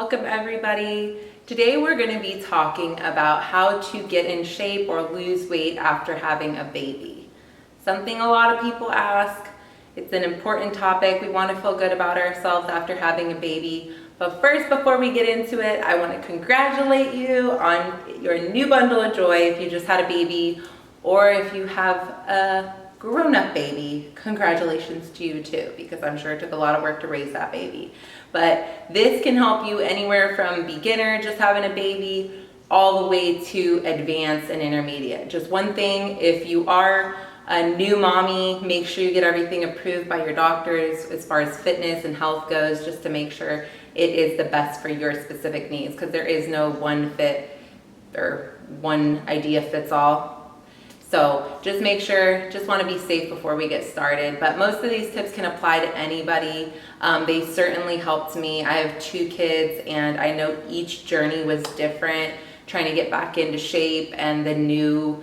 Welcome everybody. Today we're going to be talking about how to get in shape or lose weight after having a baby. Something a lot of people ask. It's an important topic. We want to feel good about ourselves after having a baby. But first, before we get into it, I want to congratulate you on your new bundle of joy if you just had a baby, or if you have a grown-up baby, congratulations to you too, because I'm sure it took a lot of work to raise that baby. But this can help you anywhere from beginner, just having a baby, all the way to advanced and intermediate. Just one thing, if you are a new mommy, make sure you get everything approved by your doctors as far as fitness and health goes, just to make sure it is the best for your specific needs, because there is no one fit or one idea fits all. So just make sure, just want to be safe before we get started. But most of these tips can apply to anybody. They certainly helped me. I have 2 kids and I know each journey was different, trying to get back into shape and the new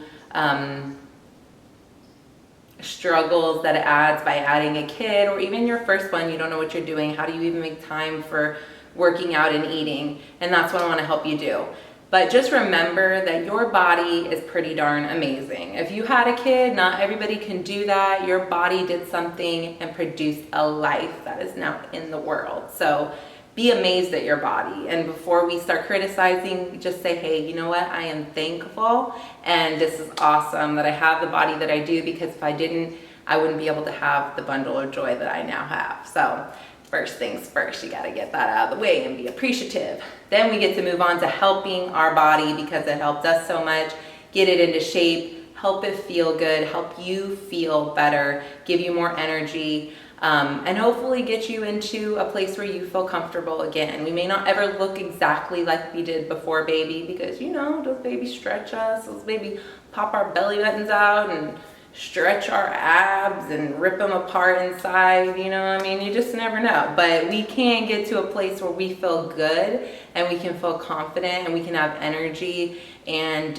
struggles that it adds by adding a kid, or even your first one, you don't know what you're doing. How do you even make time for working out and eating? And that's what I want to help you do. But just remember that your body is pretty darn amazing. If you had a kid, not everybody can do that. Your body did something and produced a life that is now in the world. So be amazed at your body. And before we start criticizing, just say, hey, you know what? I am thankful. And this is awesome that I have the body that I do, because if I didn't, I wouldn't be able to have the bundle of joy that I now have. So first things first, you gotta get that out of the way and be appreciative. Then we get to move on to helping our body, because it helped us so much, get it into shape, help it feel good, help you feel better, give you more energy, and hopefully get you into a place where you feel comfortable again. We may not ever look exactly like we did before baby, because you know, those babies stretch us, those babies pop our belly buttons out and stretch our abs and rip them apart inside, you know what I mean? You just never know. But we can get to a place where we feel good and we can feel confident and we can have energy and,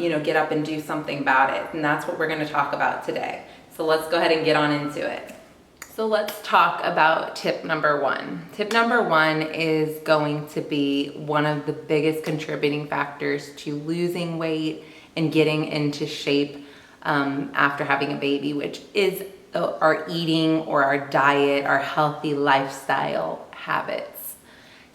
you know, get up and do something about it. And that's what we're going to talk about today. So let's go ahead and get on into it. So let's talk about tip number 1. Tip number 1 is going to be one of the biggest contributing factors to losing weight and getting into shape after having a baby, which is our eating or our diet, our healthy lifestyle habits.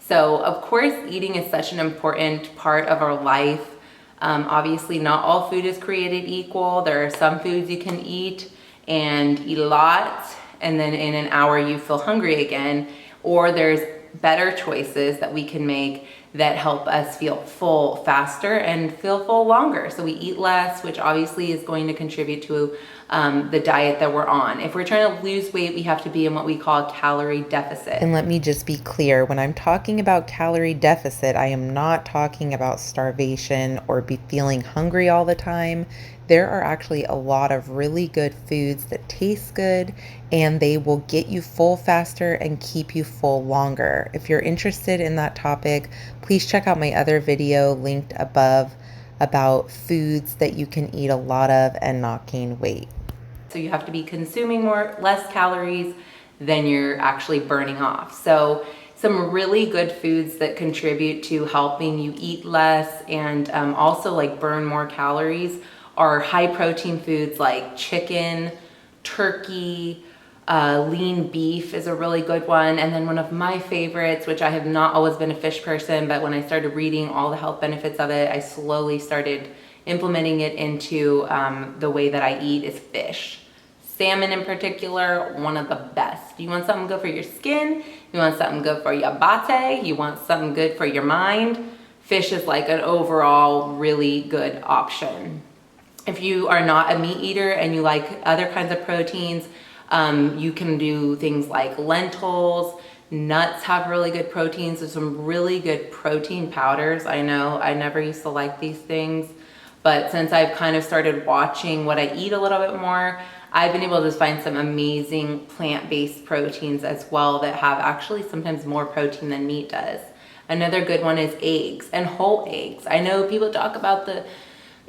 So of course, eating is such an important part of our life. Obviously, not all food is created equal. There are some foods you can eat and eat a lot, and then in an hour you feel hungry again, or there's better choices that we can make that help us feel full faster and feel full longer. So we eat less, which obviously is going to contribute to the diet that we're on. If we're trying to lose weight, we have to be in what we call a calorie deficit. And let me just be clear, when I'm talking about calorie deficit, I am not talking about starvation or be feeling hungry all the time. There are actually a lot of really good foods that taste good, and they will get you full faster and keep you full longer. If you're interested in that topic, please check out my other video linked above about foods that you can eat a lot of and not gain weight. So you have to be consuming less calories than you're actually burning off. So some really good foods that contribute to helping you eat less and also like burn more calories are high protein foods like chicken, turkey, lean beef is a really good one. And then one of my favorites, which I have not always been a fish person, but when I started reading all the health benefits of it, I slowly started implementing it into the way that I eat, is fish. Salmon in particular, one of the best. You want something good for your skin, you want something good for your body, you want something good for your mind, fish is like an overall really good option. If you are not a meat eater and you like other kinds of proteins, you can do things like lentils. Nuts have really good proteins. There's some really good protein powders. I know I never used to like these things, but since I've kind of started watching what I eat a little bit more, I've been able to find some amazing plant-based proteins as well that have actually sometimes more protein than meat does. Another good one is eggs and whole eggs. I know people talk about the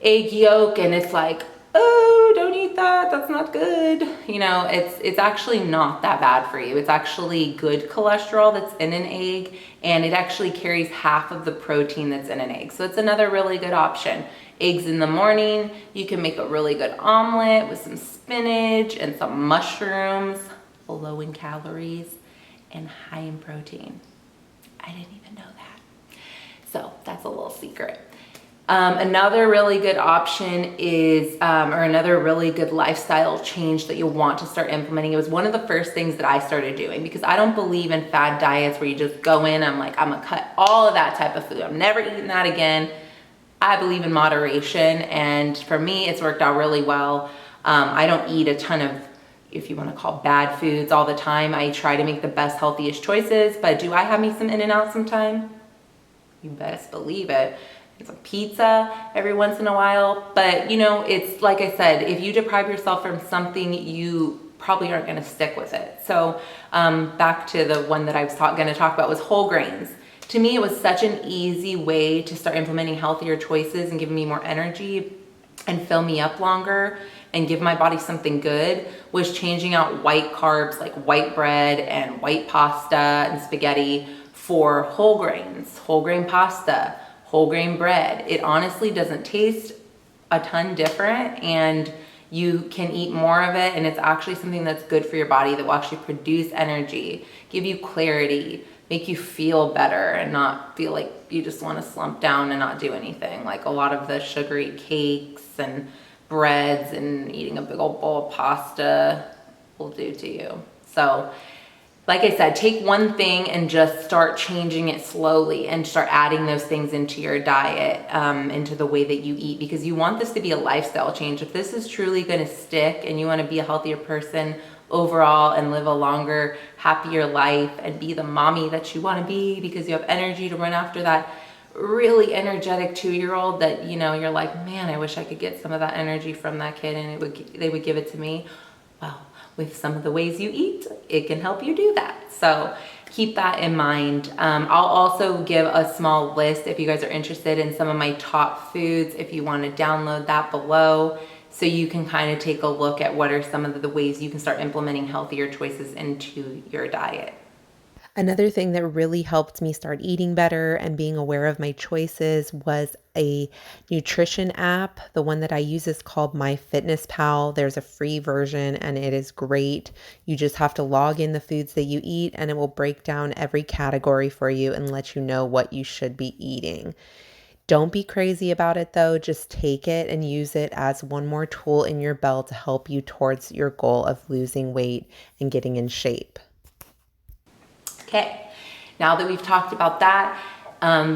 egg yolk and it's like, oh, don't eat eat that, that's not good. You know, it's actually not that bad for you. It's actually good cholesterol that's in an egg, and it actually carries half of the protein that's in an egg. So it's another really good option. Eggs in the morning, you can make a really good omelet with some spinach and some mushrooms, low in calories and high in protein. I didn't even know that. So that's a little secret. Another really good option is, or another really good lifestyle change that you'll want to start implementing. It was one of the first things that I started doing, because I don't believe in fad diets where you just go in, I'm like, I'm gonna cut all of that type of food. I'm never eating that again. I believe in moderation, and for me, it's worked out really well. I don't eat a ton of, if you want to call bad foods, all the time. I try to make the best, healthiest choices, but do I have me some In-N-Out sometime? You best believe it. Some pizza every once in a while, but you know, it's like I said, if you deprive yourself from something, you probably aren't going to stick with it. So back to the one that I was going to talk about was whole grains. To me, it was such an easy way to start implementing healthier choices and giving me more energy and fill me up longer and give my body something good, was changing out white carbs like white bread and white pasta and spaghetti for whole grains, whole grain pasta, whole grain bread. It honestly doesn't taste a ton different, and you can eat more of it, and it's actually something that's good for your body, that will actually produce energy, give you clarity, make you feel better, and not feel like you just want to slump down and not do anything, like a lot of the sugary cakes and breads and eating a big old bowl of pasta will do to you. So like I said, take one thing and just start changing it slowly and start adding those things into your diet, into the way that you eat, because you want this to be a lifestyle change. If this is truly going to stick and you want to be a healthier person overall and live a longer, happier life and be the mommy that you want to be, because you have energy to run after that really energetic 2-year-old that, you know, you're like, man, I wish I could get some of that energy from that kid and they would give it to me. Well, with some of the ways you eat, it can help you do that. So keep that in mind. I'll also give a small list if you guys are interested in some of my top foods, if you want to download that below, so you can kind of take a look at what are some of the ways you can start implementing healthier choices into your diet. Another thing that really helped me start eating better and being aware of my choices was a nutrition app. The one that I use is called MyFitnessPal. There's a free version and it is great. You just have to log in the foods that you eat and it will break down every category for you and let you know what you should be eating. Don't be crazy about it though. Just take it and use it as one more tool in your belt to help you towards your goal of losing weight and getting in shape. Okay, now that we've talked about that,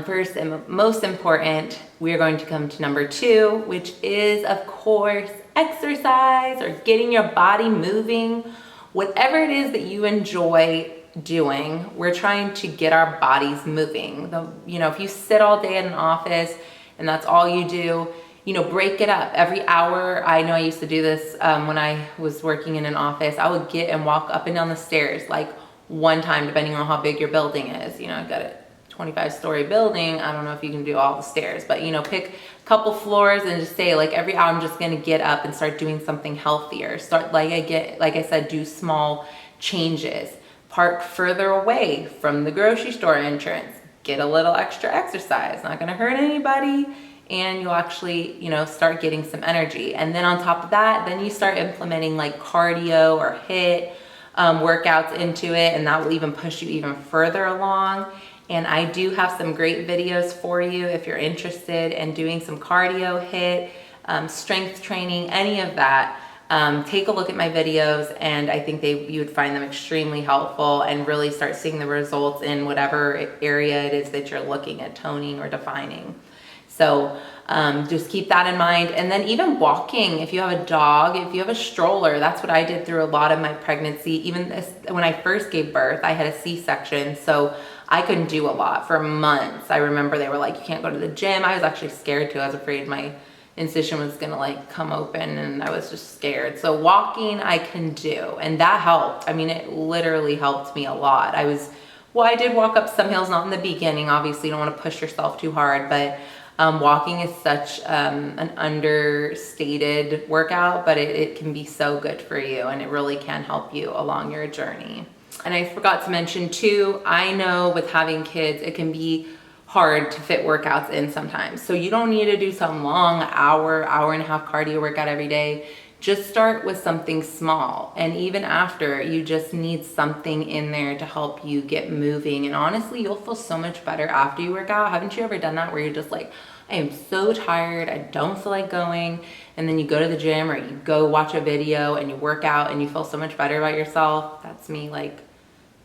first and most important, we're going to come to number 2, which is, of course, exercise or getting your body moving. Whatever it is that you enjoy doing, we're trying to get our bodies moving. You know, if you sit all day in an office and that's all you do, you know, break it up. Every hour, I know I used to do this when I was working in an office, I would get and walk up and down the stairs like one time, depending on how big your building is. You know, I've got a 25-story building. I don't know if you can do all the stairs, but you know, pick a couple floors and just say like every hour I'm just going to get up and start doing something healthier. Start like I said, do small changes. Park further away from the grocery store entrance. Get a little extra exercise. Not going to hurt anybody, and you'll actually, you know, start getting some energy. And then on top of that, then you start implementing like cardio or HIIT workouts into it, and that will even push you even further along. And I do have some great videos for you if you're interested in doing some cardio, HIIT, strength training, any of that. Take a look at my videos, and I think you would find them extremely helpful and really start seeing the results in whatever area it is that you're looking at toning or defining. So just keep that in mind. And then even walking, if you have a dog, if you have a stroller, that's what I did through a lot of my pregnancy. Even when I first gave birth, I had a C-section, so I couldn't do a lot for months. I remember they were like, you can't go to the gym. I was actually scared too. I was afraid my incision was gonna like come open, and I was just scared. So walking I can do, and that helped. I mean, it literally helped me a lot. I did walk up some hills, not in the beginning. Obviously you don't want to push yourself too hard, but Walking is such an understated workout, but it can be so good for you, and it really can help you along your journey. And I forgot to mention too, I know with having kids, it can be hard to fit workouts in sometimes. So you don't need to do some long hour and a half cardio workout every day. Just start with something small. And even after, you just need something in there to help you get moving. And honestly, you'll feel so much better after you work out. Haven't you ever done that where you're just like, I am so tired, I don't feel like going, and then you go to the gym or you go watch a video and you work out and you feel so much better about yourself? That's me, like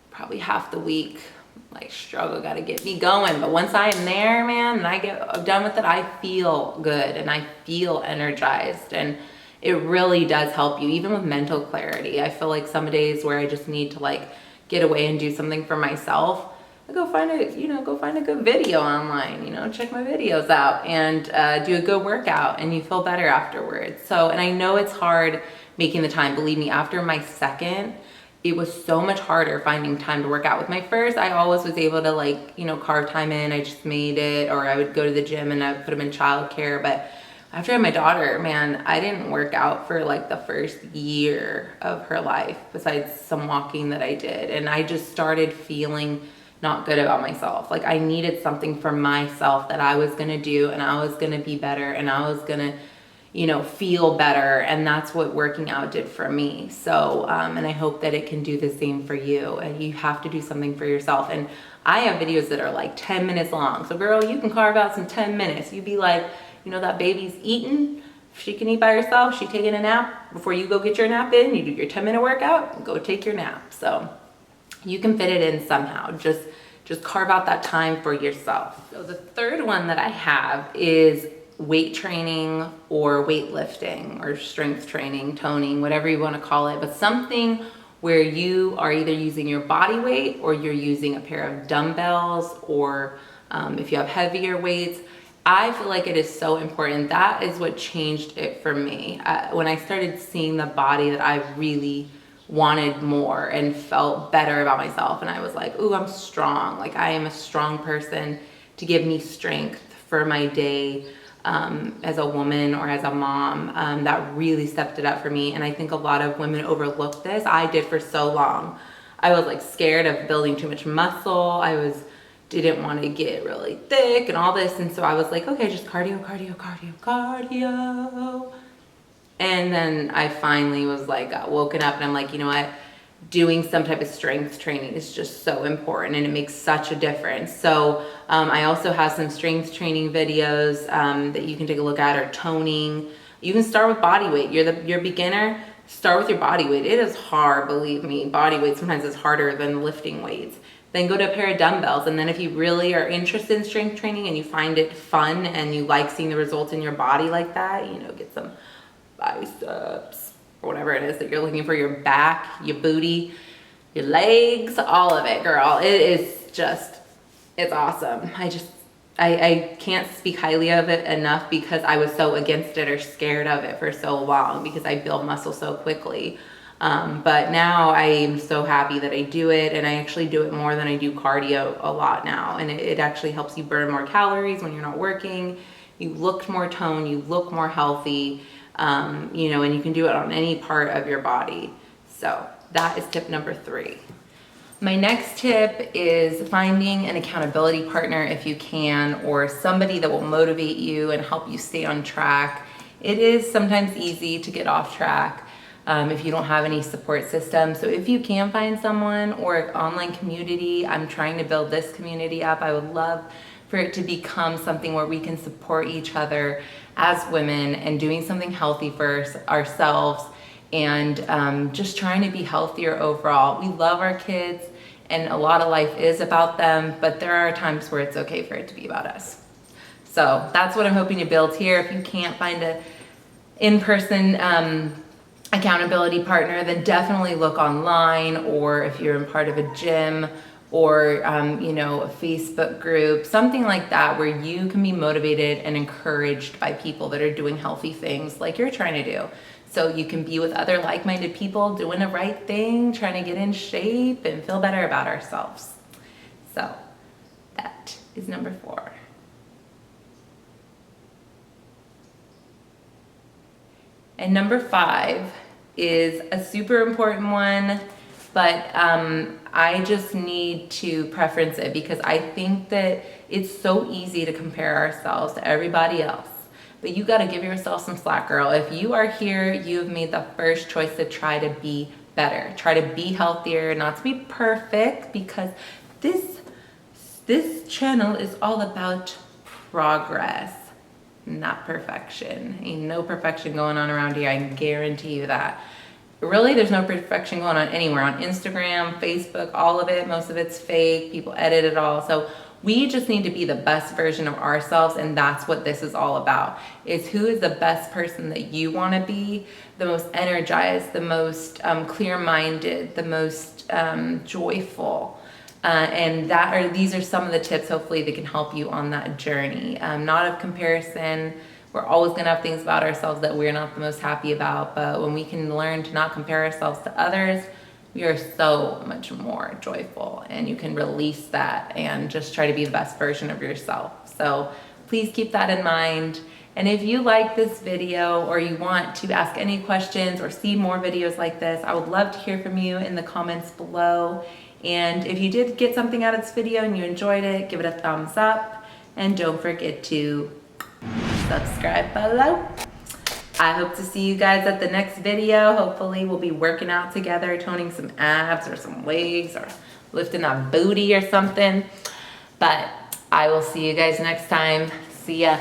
probably half the week, like struggle, gotta get me going. But once I am there, man, and I get done with it, I feel good and I feel energized, and it really does help you, even with mental clarity. I feel like some days where I just need to like get away and do something for myself, I go find a good video online, check my videos out and do a good workout, and you feel better afterwards. So, and I know it's hard making the time. Believe me, after my second, it was so much harder finding time to work out. With my first, I always was able to like, carve time in. I just made it, or I would go to the gym and I would put them in childcare. But after I had my daughter, man, I didn't work out for like the first year of her life, besides some walking that I did. And I just started feeling not good about myself. Like I needed something for myself that I was gonna do, and I was gonna be better, and I was gonna, feel better. And that's what working out did for me. So, and I hope that it can do the same for you. And you have to do something for yourself. And I have videos that are like 10 minutes long. So girl, you can carve out some 10 minutes. You'd be like, that baby's eating. She can eat by herself. She taking a nap. Before you go get your nap in, you do your 10-minute workout and go take your nap. So you can fit it in somehow. Just carve out that time for yourself. So the third one that I have is weight training or weightlifting or strength training, toning, whatever you want to call it, but something where you are either using your body weight or you're using a pair of dumbbells, or if you have heavier weights. I feel like it is so important. That is what changed it for me. When I started seeing the body that I really wanted more and felt better about myself, and I was like, ooh, I'm strong. Like I am a strong person, to give me strength for my day. As a woman or as a mom, that really stepped it up for me. And I think a lot of women overlook this. I did for so long. I was like scared of building too much muscle. Didn't want to get really thick and all this. And so I was like, okay, just cardio. And then I finally was like, got woken up, and I'm like, you know what? Doing some type of strength training is just so important, and it makes such a difference. So I also have some strength training videos that you can take a look at, or toning. You can start with body weight. You're a beginner, start with your body weight. It is hard, believe me. Body weight sometimes is harder than lifting weights. Then go to a pair of dumbbells. And then if you really are interested in strength training and you find it fun and you like seeing the results in your body like that, get some biceps or whatever it is that you're looking for, your back, your booty, your legs, all of it, girl. It is just, it's awesome. I can't speak highly of it enough, because I was so against it or scared of it for so long, because I build muscle so quickly. But now I am so happy that I do it, and I actually do it more than I do cardio a lot now. And it actually helps you burn more calories when you're not working. You look more toned, you look more healthy, and you can do it on any part of your body. So that is tip number 3. My next tip is finding an accountability partner if you can, or somebody that will motivate you and help you stay on track. It is sometimes easy to get off track if you don't have any support system. So if you can find someone or an online community, I'm trying to build this community up. I would love for it to become something where we can support each other as women and doing something healthy for ourselves, and just trying to be healthier overall. We love our kids, and a lot of life is about them, but there are times where it's okay for it to be about us. So that's what I'm hoping to build here. If you can't find an in-person accountability partner, then definitely look online, or if you're in part of a gym, or a Facebook group, something like that, where you can be motivated and encouraged by people that are doing healthy things like you're trying to do. So you can be with other like-minded people doing the right thing, trying to get in shape and feel better about ourselves. So that is number 4. And number 5 is a super important one, but I just need to preference it because I think that it's so easy to compare ourselves to everybody else. But you got to give yourself some slack, girl. If you are here, you have made the first choice to try to be better, try to be healthier, not to be perfect, because this channel is all about progress, not perfection. Ain't no perfection going on around here, I can guarantee you that. Really, there's no perfection going on anywhere, on Instagram, Facebook, all of it. Most of it's fake, people edit it all. So we just need to be the best version of ourselves, and that's what this is all about, is who is the best person that you want to be, the most energized, the most clear-minded, the most joyful. And these are some of the tips, hopefully, that can help you on that journey. Not of comparison. We're always going to have things about ourselves that we're not the most happy about, but when we can learn to not compare ourselves to others, we are so much more joyful, and you can release that and just try to be the best version of yourself. So please keep that in mind. And if you like this video, or you want to ask any questions or see more videos like this, I would love to hear from you in the comments below. And if you did get something out of this video and you enjoyed it, give it a thumbs up, and don't forget to subscribe below. I hope to see you guys at the next video. Hopefully we'll be working out together, toning some abs or some legs or lifting a booty or something. But I will see you guys next time. See ya.